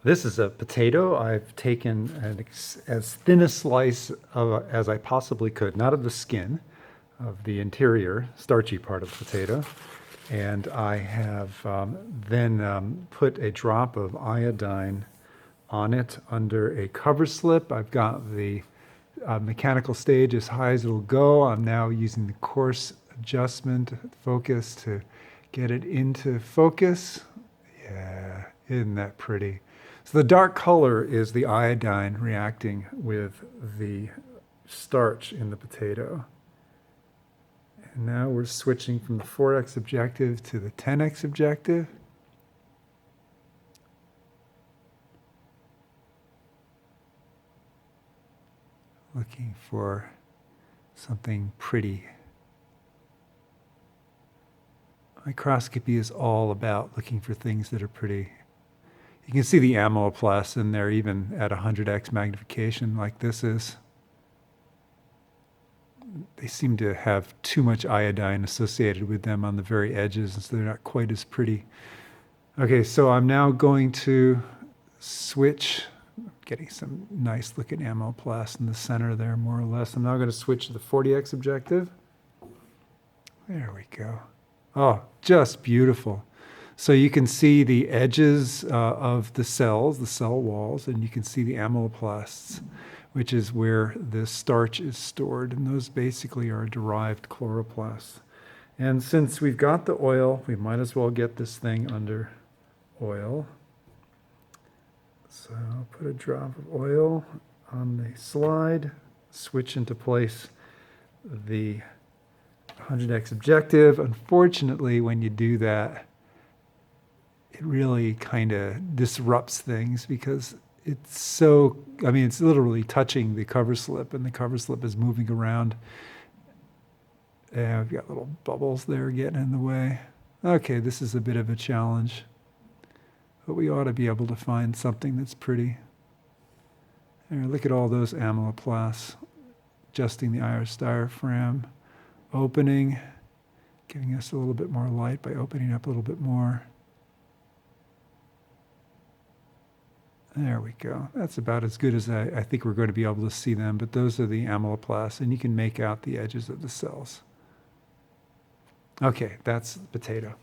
This is a potato. I've taken as thin a slice as I possibly could, not of the skin, of the interior, starchy part of the potato. And I have then put a drop of iodine on it under a cover slip. I've got the mechanical stage as high as it'll go. I'm now using the coarse adjustment focus to get it into focus. Yeah, isn't that pretty? So the dark color is the iodine reacting with the starch in the potato. And now we're switching from the 4x objective to the 10x objective. Looking for something pretty. Microscopy is all about looking for things that are pretty. You can see the amyloplasts in there even at 100x magnification like this is. They seem to have too much iodine associated with them on the very edges, and so they're not quite as pretty. Okay, so I'm now going to switch, getting some nice looking amyloplasts in the center there more or less. I'm now going to switch to the 40x objective. There we go. Oh, just beautiful. So you can see the edges of the cells, the cell walls, and you can see the amyloplasts, which is where the starch is stored. And those basically are derived chloroplasts. And since we've got the oil, we might as well get this thing under oil. So I'll put a drop of oil on the slide, switch into place the 100x objective. Unfortunately, when you do that, it really kind of disrupts things because it's so, I mean, it's literally touching the cover slip and the cover slip is moving around. And we've got little bubbles there getting in the way. Okay, this is a bit of a challenge, but we ought to be able to find something that's pretty. There, look at all those amyloplasts, adjusting the iris diaphragm, opening, giving us a little bit more light by opening up a little bit more. There we go. That's about as good as I think we're going to be able to see them, but those are the amyloplasts, and you can make out the edges of the cells. Okay, that's the potato.